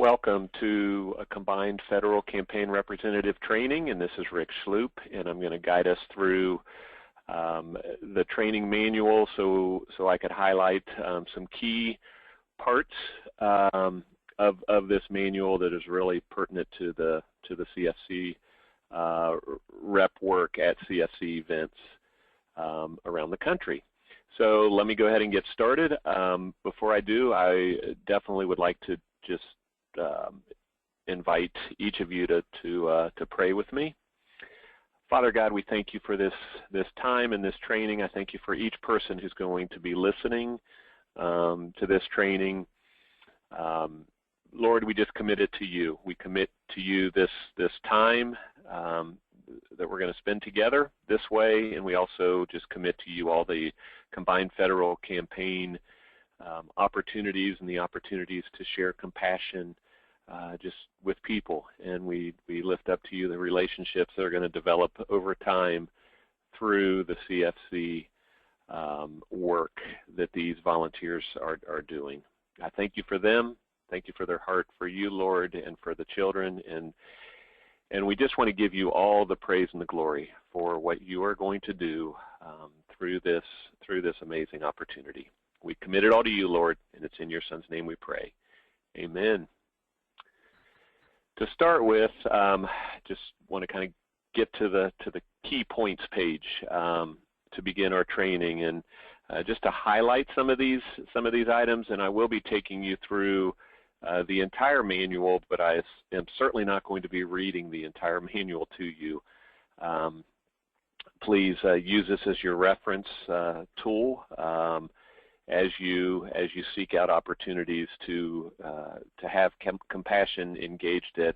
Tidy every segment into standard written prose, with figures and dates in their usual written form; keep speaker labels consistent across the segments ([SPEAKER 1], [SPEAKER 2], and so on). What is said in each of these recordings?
[SPEAKER 1] Welcome to a combined federal campaign representative training, and this is Rick Schloop, and I'm going to guide us through the training manual so I could highlight some key parts of this manual that is really pertinent to the CFC rep work at CFC events around the country. So let me go ahead and get started. Before I do, I definitely would like to just invite each of you to pray with me. Father God, we thank you for this time and this training. I thank you for each person who's going to be listening to this training. Lord, we just commit it to you. We commit to you this time that we're going to spend together this way, and we also just commit to you all the combined federal campaign opportunities and the opportunities to share compassion just with people. And we lift up to you the relationships that are going to develop over time through the CFC work that these volunteers are doing. I thank you for them. Thank you for their heart for you, Lord, and for the children. And we just want to give you all the praise and the glory for what you are going to do through this amazing opportunity. We commit it all to you, Lord, and it's in your Son's name we pray. Amen. To start with, just want to kind of get to the key points page to begin our training, and just to highlight some of these items. And I will be taking you through the entire manual, but I am certainly not going to be reading the entire manual to you. Please use this as your reference tool as you seek out opportunities to have compassion engaged at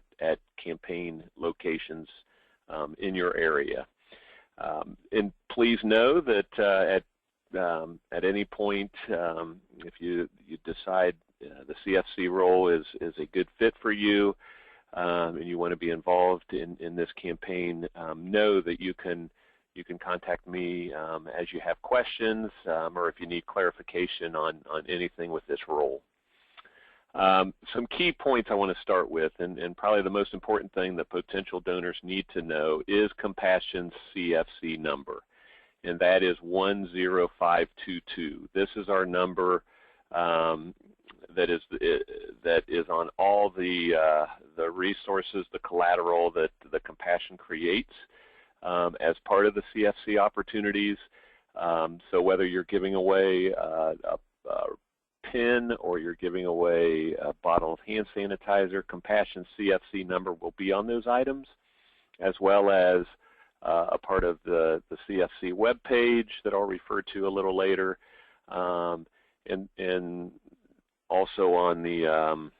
[SPEAKER 1] campaign locations in your area. And please know that at any point, if you decide the CFC role is a good fit for you, and you want to be involved in this campaign, know that you can contact me as you have questions or if you need clarification on anything with this role. Some key points I want to start with, and probably the most important thing that potential donors need to know is Compassion's CFC number, and that is 10522. This is our number that is on all the resources, the collateral that the Compassion creates as part of the CFC opportunities. So whether you're giving away a pin or you're giving away a bottle of hand sanitizer, Compassion CFC number will be on those items, as well as a part of the CFC webpage that I'll refer to a little later, and also on the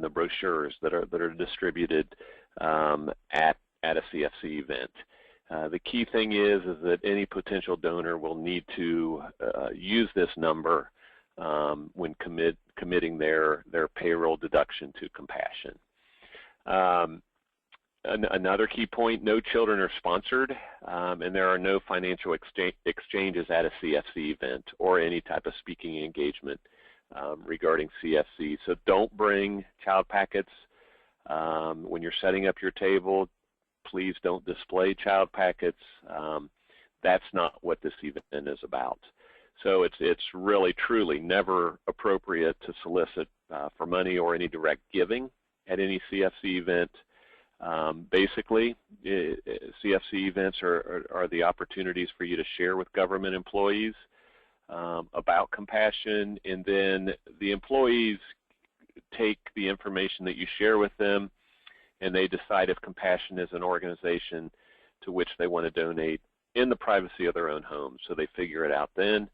[SPEAKER 1] brochures that are distributed at a CFC event. The key thing is that any potential donor will need to use this number when committing their payroll deduction to Compassion. Another key point, no children are sponsored, and there are no financial exchanges at a CFC event or any type of speaking engagement regarding CFC. So don't bring child packets. When you're setting up your table, please don't display child packets. That's not what this event is about. So it's really, truly never appropriate to solicit for money or any direct giving at any CFC event. Basically, CFC events are the opportunities for you to share with government employees about Compassion, and then the employees take the information that you share with them and they decide if Compassion is an organization to which they want to donate in the privacy of their own homes. So they figure it out then.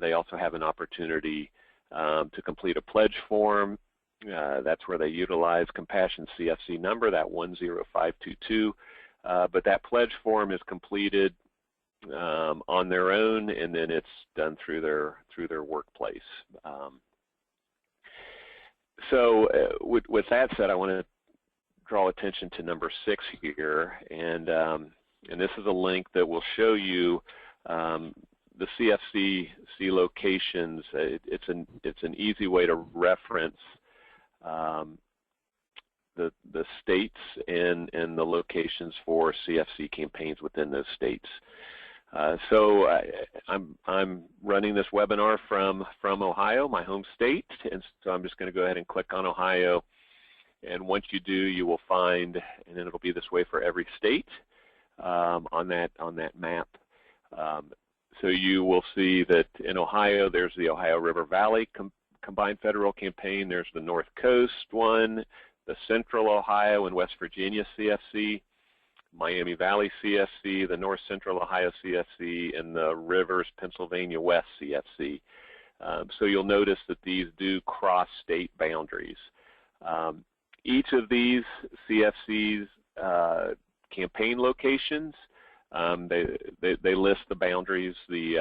[SPEAKER 1] They also have an opportunity to complete a pledge form. That's where they utilize Compassion CFC number, that 10522. But that pledge form is completed on their own, and then it's done through their workplace. So with that said, I want to draw attention to number 6 here, and this is a link that will show you the CFC locations. It's an easy way to reference the states and the locations for CFC campaigns within those states. So I'm running this webinar from Ohio, my home state, and so I'm just going to go ahead and click on Ohio. And once you do, you will find, and then it'll be this way for every state on that map. So you will see that in Ohio, there's the Ohio River Valley Combined Federal Campaign. There's the North Coast one, the Central Ohio and West Virginia CFC, Miami Valley CFC, the North Central Ohio CFC, and the Rivers Pennsylvania West CFC. So you'll notice that these do cross state boundaries. Each of these CFCs campaign locations, they list the boundaries, the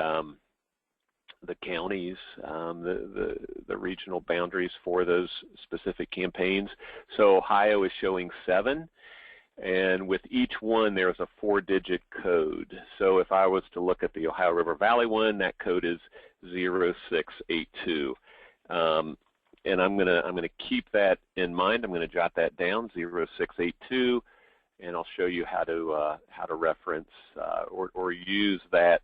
[SPEAKER 1] counties, the regional boundaries for those specific campaigns. So Ohio is showing 7, and with each one there's a 4-digit code. So if I was to look at the Ohio River Valley one, that code is 0682. And I'm gonna keep that in mind. I'm going to jot that down, 0682, and I'll show you how to reference or use that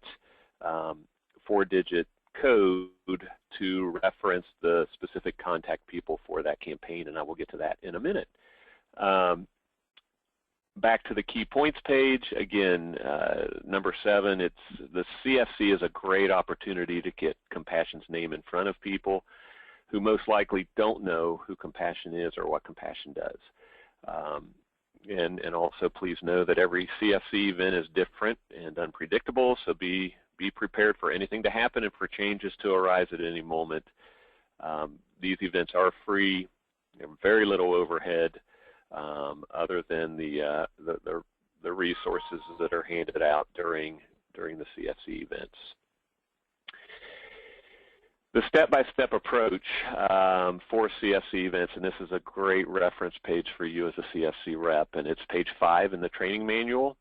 [SPEAKER 1] 4-digit code to reference the specific contact people for that campaign, and I will get to that in a minute. Back to the key points page, again, number 7, the CFC is a great opportunity to get Compassion's name in front of people who most likely don't know who Compassion is or what Compassion does. And also please know that every CFC event is different and unpredictable, so be prepared for anything to happen and for changes to arise at any moment. These events are free, very little overhead other than the resources that are handed out during the CFC events. The step-by-step approach for CFC events, and this is a great reference page for you as a CFC rep, and it's page 5 in the training manual.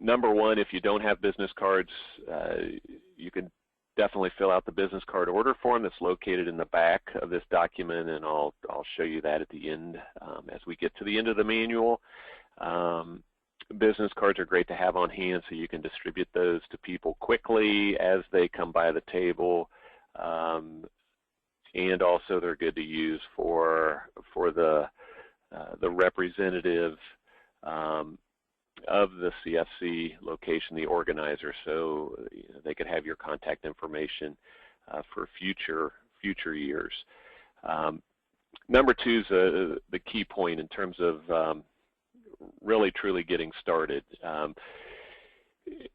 [SPEAKER 1] Number 1, if you don't have business cards, you can definitely fill out the business card order form that's located in the back of this document, and I'll show you that at the end as we get to the end of the manual. Business cards are great to have on hand so you can distribute those to people quickly as they come by the table, and also they're good to use for the representative of the CFC location, the organizer, so they could have your contact information for future years. Number 2 is the key point in terms of really truly getting started. It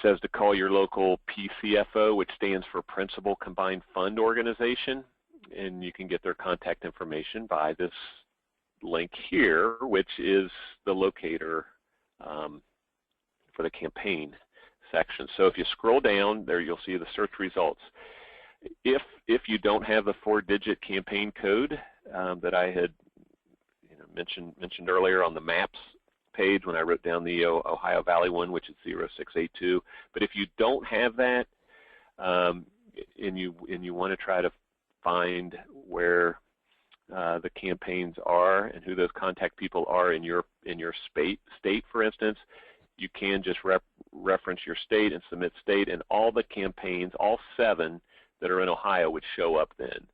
[SPEAKER 1] says to call your local PCFO, which stands for Principal Combined Fund Organization, and you can get their contact information by this link here, which is the locator for the campaign section. So if you scroll down there, you'll see the search results. If you don't have the 4-digit campaign code that I had mentioned earlier on the maps page when I wrote down the Ohio Valley one, which is 0682, but if you don't have that and you want to try to find where the campaigns are and who those contact people are in your state, for instance, you can just reference your state and submit state, and all the campaigns, all 7 that are in Ohio, would show up then.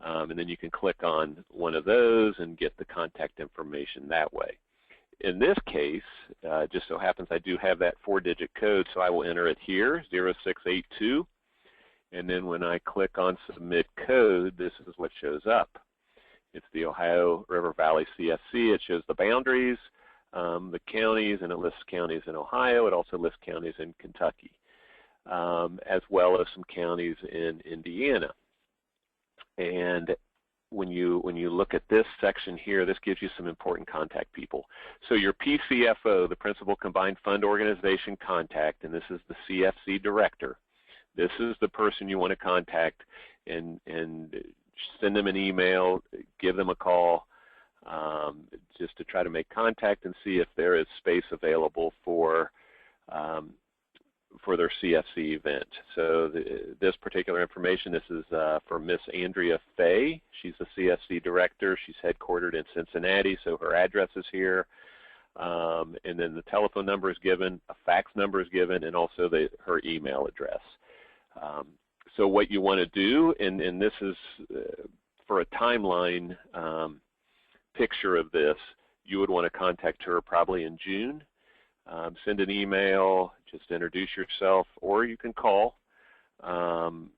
[SPEAKER 1] And then you can click on one of those and get the contact information that way. In this case, just so happens I do have that 4-digit code, so I will enter it here, 0682, and then when I click on Submit Code, this is what shows up. It's the Ohio River Valley CFC. It shows the boundaries, the counties, and it lists counties in Ohio. It also lists counties in Kentucky, as well as some counties in Indiana. And when you look at this section here, this gives you some important contact people. So your PCFO, the Principal Combined Fund Organization contact, and this is the CFC director. This is the person you want to contact and send them an email, give them a call, just to try to make contact and see if there is space available for for their CFC event. So this particular information, this is for Miss Andrea Fay. She's the CFC director. She's headquartered in Cincinnati, so her address is here. And then the telephone number is given, a fax number is given, and also her email address. So what you want to do, and this is for a timeline picture of this, you would want to contact her probably in June. Send an email, just introduce yourself, or you can call and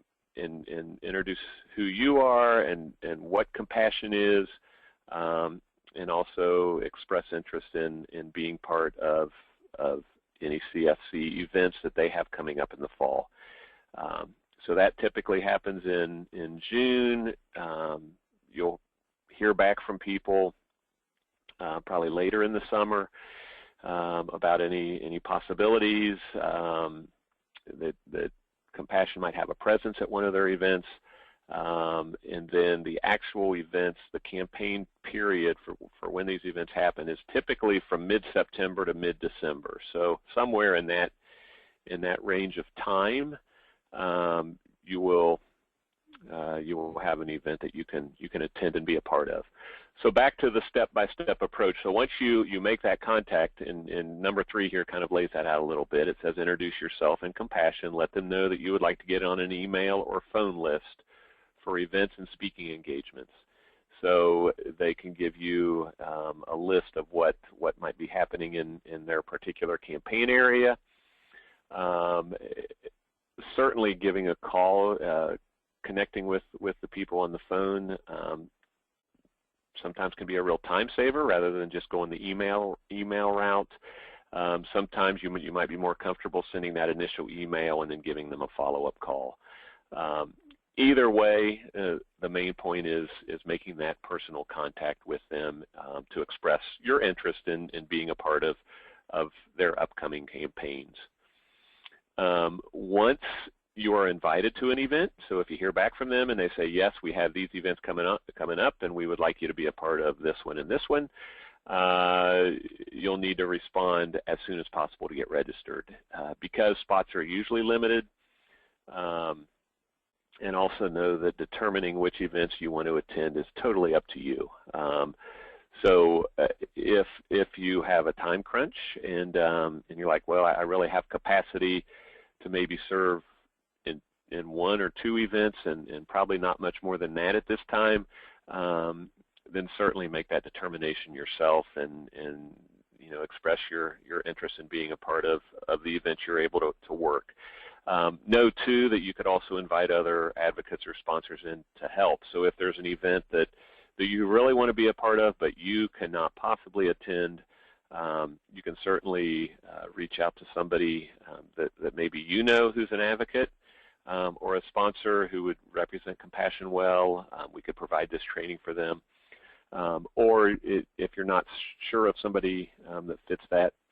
[SPEAKER 1] introduce who you are and what Compassion is, and also express interest in being part of any CFC events that they have coming up in the fall. So that typically happens in June. You'll hear back from people probably later in the summer about any possibilities that Compassion might have a presence at one of their events. And then the actual events, the campaign period for when these events happen is typically from mid-September to mid-December. So somewhere in that range of time, you will have an event that you can attend and be a part of. So back to the step-by-step approach. So once you make that contact, and number 3 here kind of lays that out a little bit. It says introduce yourself and Compassion. Let them know that you would like to get on an email or phone list for events and speaking engagements. So they can give you a list of what might be happening in their particular campaign area. Certainly giving a call, connecting with the people on the phone sometimes can be a real time saver rather than just going the email route. Sometimes you might be more comfortable sending that initial email and then giving them a follow-up call. Either way, the main point is making that personal contact with them to express your interest in being a part of their upcoming campaigns. Once you are invited to an event, so if you hear back from them and they say, yes, we have these events coming up and we would like you to be a part of this one and this one, you'll need to respond as soon as possible to get registered because spots are usually limited. And also know that determining which events you want to attend is totally up to you. So if you have a time crunch and you're like, well, I really have capacity to maybe serve in 1 or 2 events and probably not much more than that at this time, then certainly make that determination yourself and express your interest in being a part of the events you're able to work. Know too that you could also invite other advocates or sponsors in to help. So if there's an event that you really want to be a part of but you cannot possibly attend, you can certainly reach out to somebody that maybe you know who's an advocate or a sponsor who would represent Compassion well. We could provide this training for them. Or if you're not sure of somebody that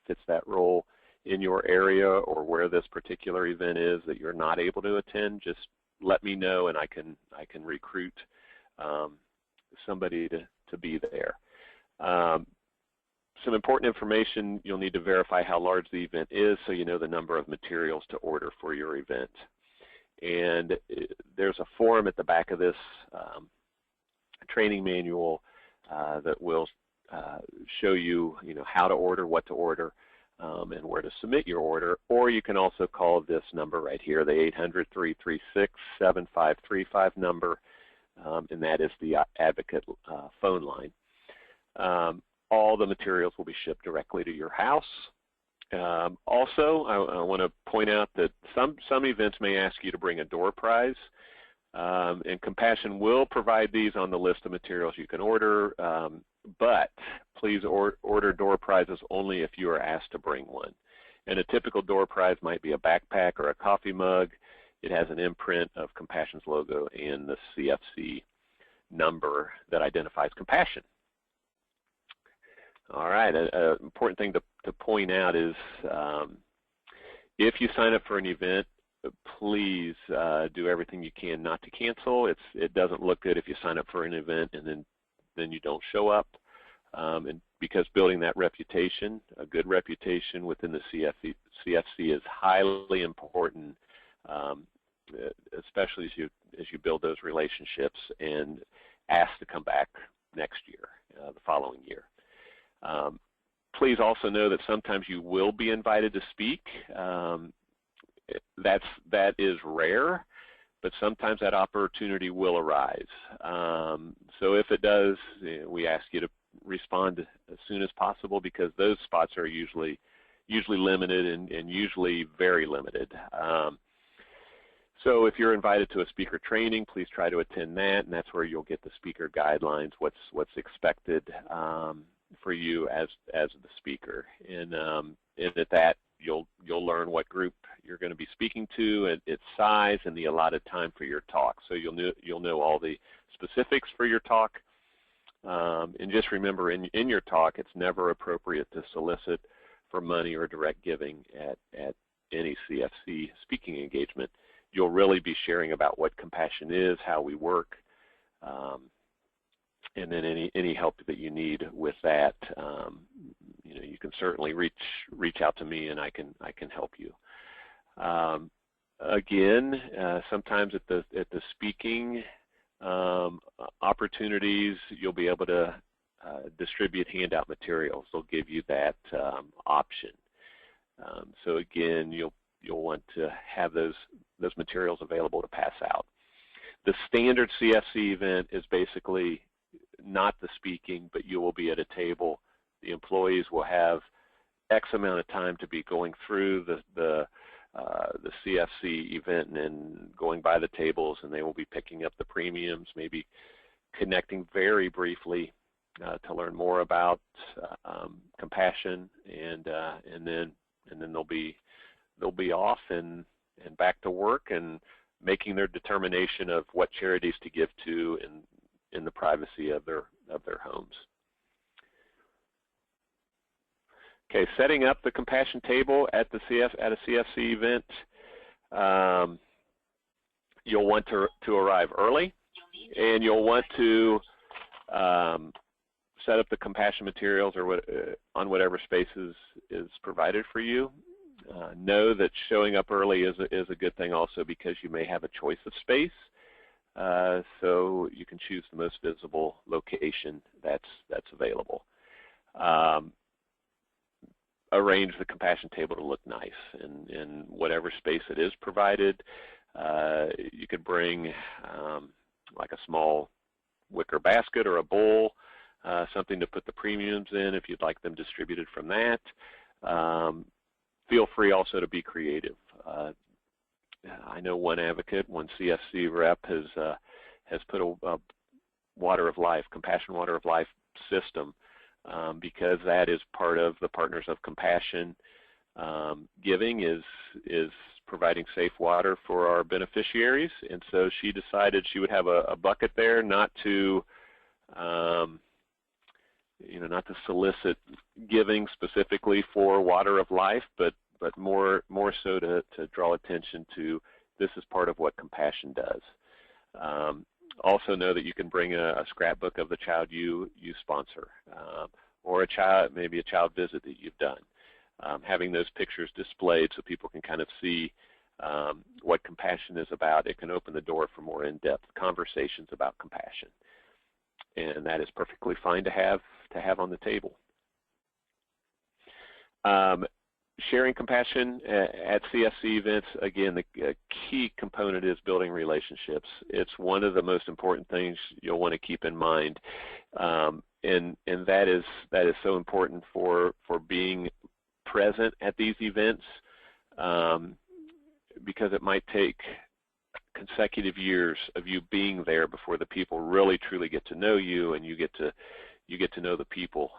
[SPEAKER 1] fits that role in your area or where this particular event is that you're not able to attend, just let me know and I can recruit somebody to be there. Some important information, you'll need to verify how large the event is so you know the number of materials to order for your event. And there's a form at the back of this training manual that will show you, how to order, what to order, and where to submit your order. Or you can also call this number right here, the 800-336-7535 number, and that is the advocate phone line. All the materials will be shipped directly to your house. Also, I want to point out that some events may ask you to bring a door prize, and Compassion will provide these on the list of materials you can order, but please order door prizes only if you are asked to bring one. And a typical door prize might be a backpack or a coffee mug. It has an imprint of Compassion's logo and the CFC number that identifies Compassion. All right, an important thing to point out is if you sign up for an event, please do everything you can not to cancel. It doesn't look good if you sign up for an event and then you don't show up. And because building that reputation, a good reputation within the CFC is highly important, especially as you build those relationships and ask to come back next year, the following year. Please also know that sometimes you will be invited to speak. That is rare, but sometimes that opportunity will arise. So if it does, we ask you to respond as soon as possible, because those spots are usually limited and usually very limited. So if you're invited to a speaker training, please try to attend that, and that's where you'll get the speaker guidelines, what's expected for you as the speaker, and at that you'll learn what group you're going to be speaking to, and its size, and the allotted time for your talk. So you'll know all the specifics for your talk, and just remember, in your talk, it's never appropriate to solicit for money or direct giving at any CFC speaking engagement. You'll really be sharing about what compassion is, how we work, and then any help that you need with that, you can certainly reach out to me, and I can help you. Again, sometimes at the speaking opportunities, you'll be able to distribute handout materials. They'll give you that option. So again, you'll want to have those materials available to pass out. The standard CFC event is basically not the speaking, but you will be at a table. The employees will have X amount of time to be going through the CFC event and going by the tables, and they will be picking up the premiums, maybe connecting very briefly to learn more about compassion, and then they'll be off and back to work and making their determination of what charities to give to in the privacy of their homes. Okay, setting up the compassion table at a CFC event. You'll want to arrive early, and you'll want to set up the compassion materials on whatever spaces is provided for you. Know that showing up early is a good thing also, because you may have a choice of space, so you can choose the most visible location that's available. Arrange the compassion table to look nice in whatever space it is provided. You could bring like a small wicker basket or a bowl, something to put the premiums in if you'd like them distributed from that. Feel free also to be creative. I know one advocate, one CFC rep has put a Water of Life, Compassion Water of Life system, because that is part of the Partners of Compassion. Giving is providing safe water for our beneficiaries, and so she decided she would have a bucket there, not to not to solicit giving specifically for Water of Life, but more so to draw attention to this is part of what compassion does. Also know that you can bring a scrapbook of the child you sponsor, or maybe a child visit that you've done. Having those pictures displayed so people can kind of see what compassion is about, it can open the door for more in-depth conversations about compassion. And that is perfectly fine to have on the table. Sharing compassion at CFC events, again, the key component is building relationships. It's one of the most important things you'll want to keep in mind, and that is so important for being present at these events, because it might take consecutive years of you being there before the people really truly get to know you, and you get to know the people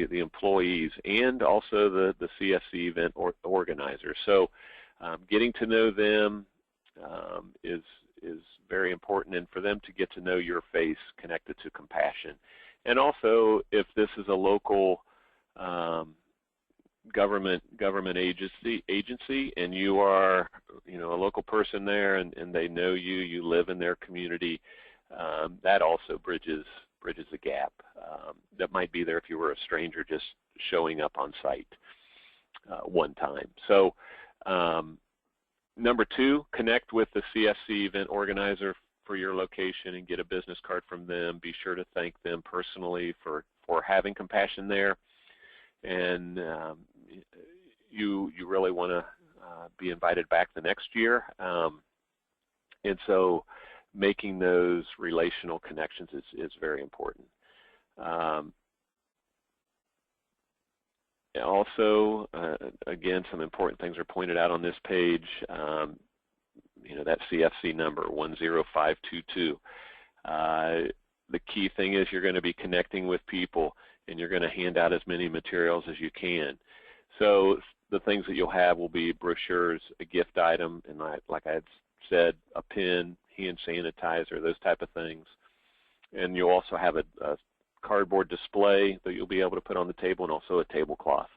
[SPEAKER 1] the employees, and also the CFC event organizers. So getting to know them is very important, and for them to get to know your face connected to compassion. And also, if this is a local government agency, and you are a local person there, and they know you live in their community, that also bridges bridges the gap that might be there if you were a stranger just showing up on site one time. So number 2, connect with the CFC event organizer for your location and get a business card from them. Be sure to thank them personally for having Compassion there, and you really want to be invited back the next year, and so making those relational connections is very important. Also, again, some important things are pointed out on this page. You know, that CFC number 10522. The key thing is you're going to be connecting with people, and you're going to hand out as many materials as you can. So the things that you'll have will be brochures, a gift item, and like I had said, a pen, hand sanitizer, those type of things. And you'll also have a cardboard display that you'll be able to put on the table, and also a tablecloth.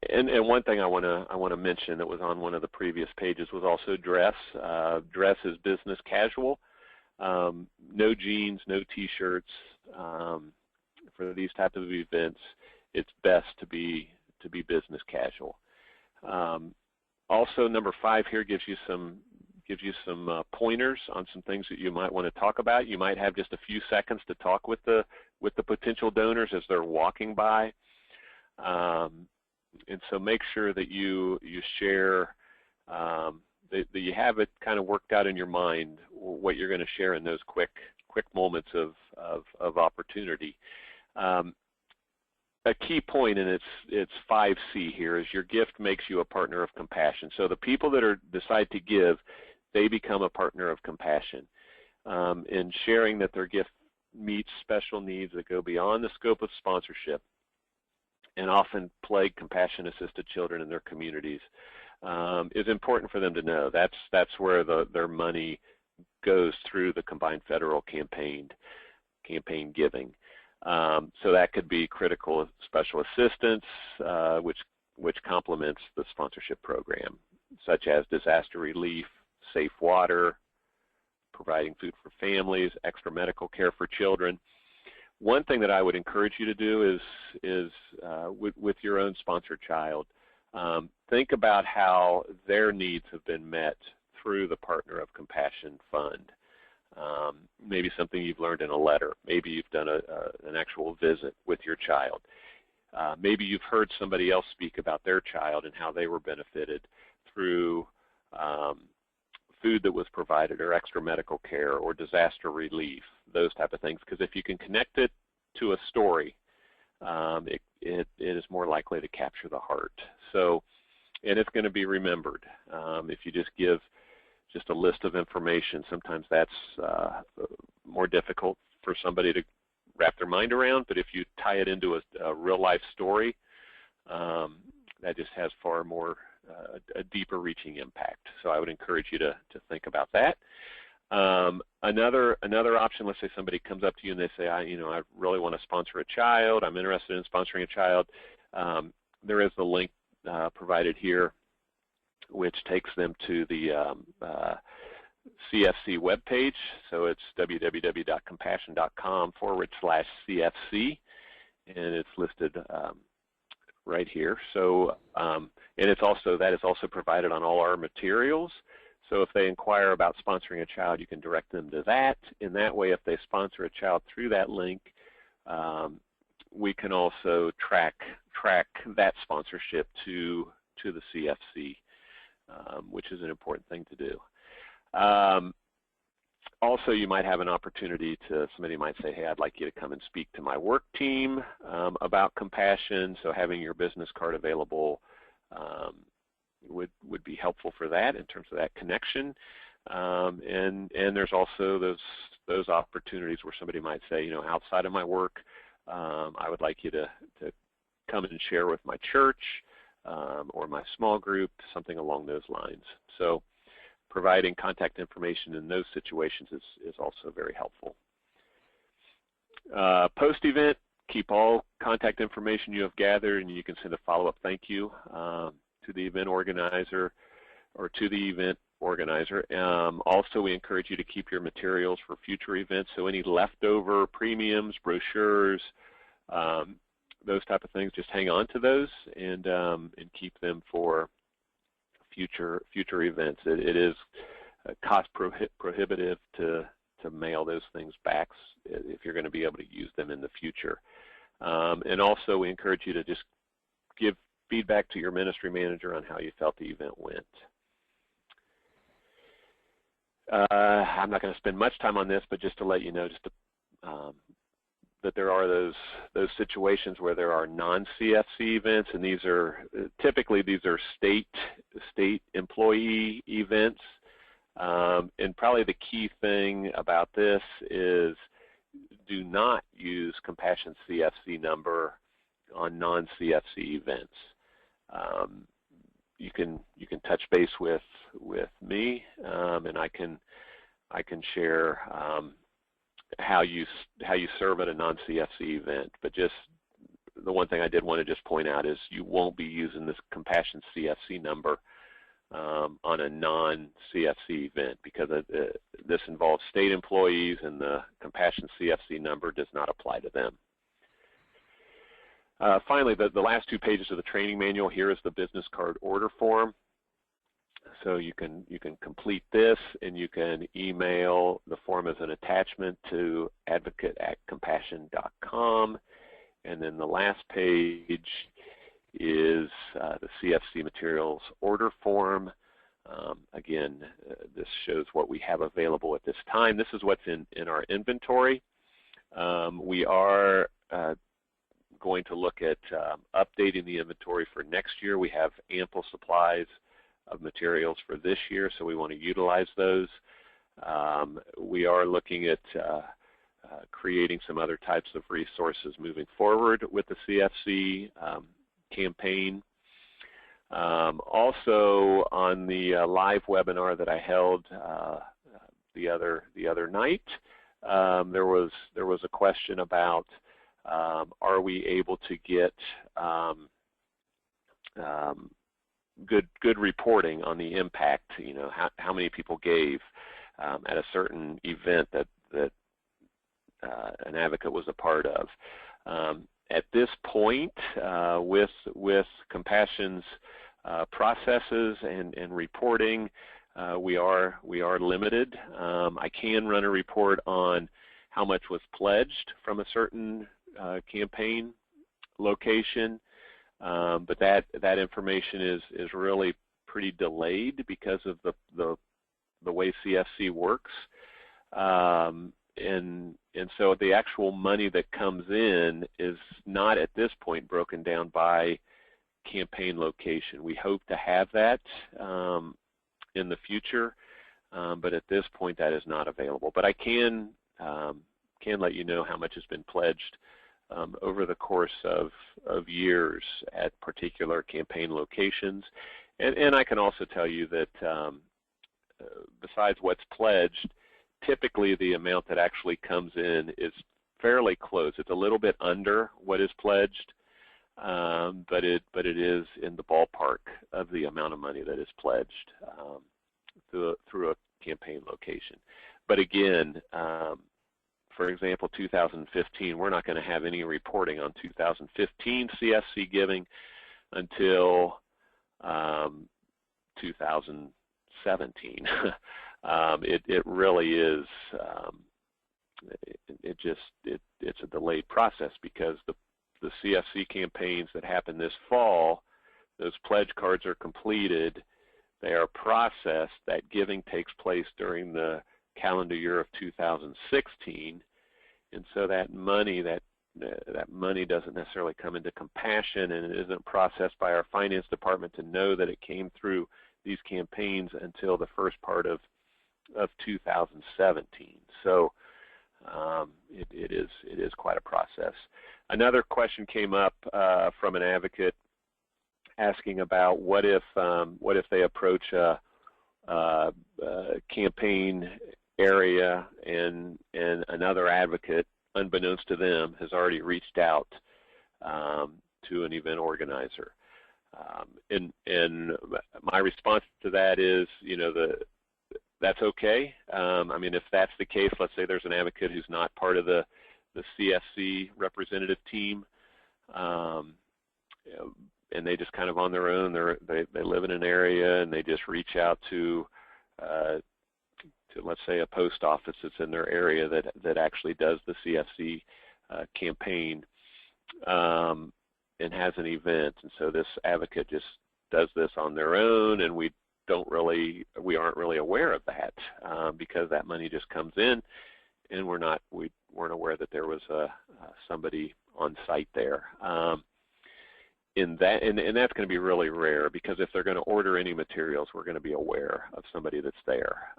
[SPEAKER 1] And one thing I want to mention that was on one of the previous pages was also dress. Dress is business casual. No jeans, no T-shirts. For these types of events, it's best to be business casual. Also, number 5 here gives you some pointers on some things that you might want to talk about. You might have just a few seconds to talk with the potential donors as they're walking by, and so make sure that you share that you have it kind of worked out in your mind what you're going to share in those quick moments of opportunity. A key point, and it's 5C here, is your gift makes you a partner of Compassion. So the people that decide to give, they become a partner of Compassion. In sharing that their gift meets special needs that go beyond the scope of sponsorship and often plague compassion-assisted children in their communities, is important for them to know. That's where their money goes through the combined federal campaign giving. So that could be critical special assistance, which complements the sponsorship program, such as disaster relief, safe water, providing food for families, extra medical care for children. One thing that I would encourage you to do is with your own sponsored child, think about how their needs have been met through the Partner of Compassion Fund. Maybe something you've learned in a letter. Maybe you've done an actual visit with your child. Maybe you've heard somebody else speak about their child and how they were benefited through food that was provided, or extra medical care, or disaster relief, those type of things. Because if you can connect it to a story, it is more likely to capture the heart. So, and it's going to be remembered. If you just give just a list of information, sometimes that's more difficult for somebody to wrap their mind around. But if you tie it into a real life story, that just has far more a deeper reaching impact. So I would encourage you to think about that. Another option, let's say somebody comes up to you and they say, I really want to sponsor a child. I'm interested in sponsoring a child. There is the link provided here, which takes them to the CFC webpage. So it's www.compassion.com/CFC, and it's listed right here. So, and that is also provided on all our materials. So if they inquire about sponsoring a child, you can direct them to that. In that way, if they sponsor a child through that link, we can also track that sponsorship to the CFC, which is an important thing to do. Also, you might have an opportunity somebody might say, hey, I'd like you to come and speak to my work team about Compassion. So having your business card available would be helpful for that in terms of that connection. And there's also those opportunities where somebody might say, outside of my work, I would like you to come and share with my church or my small group, something along those lines. So providing contact information in those situations is also very helpful. Post-event, keep all contact information you have gathered, and you can send a follow-up thank you to the event organizer or to the event organizer. Also, we encourage you to keep your materials for future events. So any leftover premiums, brochures, those type of things, just hang on to those and keep them for future events. It is cost prohibitive to mail those things back if you're going to be able to use them in the future. And also, we encourage you to just give feedback to your ministry manager on how you felt the event went. I'm not going to spend much time on this, but just to let you know, that there are those situations where there are non-CFC events, and these are typically state employee events. And probably the key thing about this is do not use Compassion CFC number on non-CFC events. You can touch base with me, and I can share how you serve at a non-CFC event. But just the one thing I did want to just point out is you won't be using this Compassion CFC number on a non-CFC event, because this involves state employees, and the Compassion CFC number does not apply to them. Finally, the last 2 pages of the training manual, here is the business card order form. So you can complete this, and you can email the form as an attachment to advocate@compassion.com. And then the last page is the CFC materials order form. Again, this shows what we have available at this time. This is what's in our inventory. We are going to look at updating the inventory for next year. We have ample supplies of materials for this year, so we want to utilize those. We are looking at creating some other types of resources moving forward with the CFC campaign. Also, on the live webinar that I held the other night, there was a question about are we able to get good reporting on the impact? You know, how many people gave at a certain event that an advocate was a part of. At this point, with Compassion's processes and reporting, we are limited. I can run a report on how much was pledged from a certain campaign location, but that information is really pretty delayed because of the way CFC works. And so the actual money that comes in is not at this point broken down by campaign location. We hope to have that in the future, but at this point that is not available. But I can let you know how much has been pledged over the course of years at particular campaign locations. And I can also tell you that besides what's pledged, typically the amount that actually comes in is fairly close. It's a little bit under what is pledged, but it is in the ballpark of the amount of money that is pledged through a campaign location. But again, for example, 2015, we're not going to have any reporting on 2015 CFC giving until 2017. It really is. It's a delayed process because the CFC campaigns that happen this fall, those pledge cards are completed, they are processed. That giving takes place during the calendar year of 2016, and so that money doesn't necessarily come into Compassion, and it isn't processed by our finance department to know that it came through these campaigns until the first part of 2017. So it is quite a process. Another question came up from an advocate asking about what if they approach a campaign area and another advocate, unbeknownst to them, has already reached out to an event organizer. And my response to that is, that's okay. I mean, if that's the case, let's say there's an advocate who's not part of the CFC representative team, and they just kind of on their own, they live in an area and they just reach out to let's say a post office that's in their area that actually does the CFC campaign and has an event, and so this advocate just does this on their own, and we aren't really aware of that because that money just comes in, and we weren't aware that there was somebody on site there. And that's going to be really rare, because if they're going to order any materials, we're going to be aware of somebody that's there.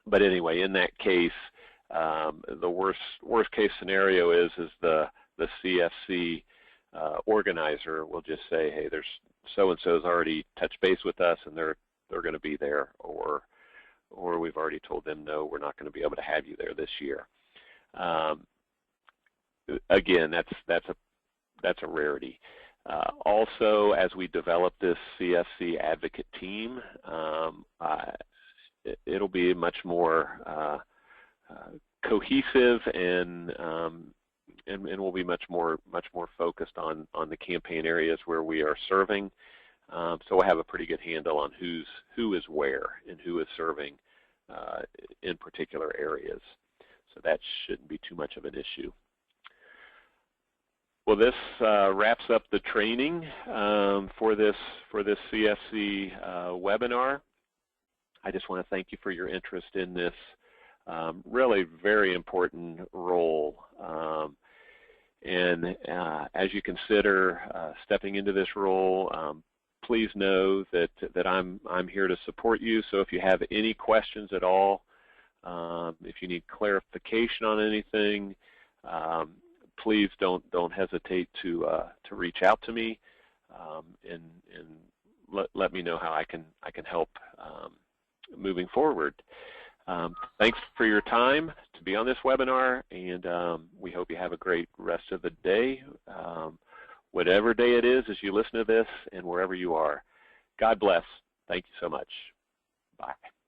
[SPEAKER 1] But anyway, in that case, the worst case scenario is the CFC organizer will just say, hey, there's so-and-so's already touched base with us and they're going to be there, or we've already told them, no, we're not going to be able to have you there this year. Again, that's a rarity. Also, as we develop this CFC advocate team, it'll be much more cohesive, and we'll be much more focused on the campaign areas where we are serving. So we'll have a pretty good handle on who is where and who is serving in particular areas. So that shouldn't be too much of an issue. Well, this wraps up the training for this CFC webinar. I just want to thank you for your interest in this really very important role. And as you consider stepping into this role, please know that I'm here to support you. So if you have any questions at all, if you need clarification on anything, please don't hesitate to reach out to me, and let me know how I can help moving forward. Thanks for your time to be on this webinar, and we hope you have a great rest of the day, whatever day it is as you listen to this, and wherever you are. God bless. Thank you so much. Bye.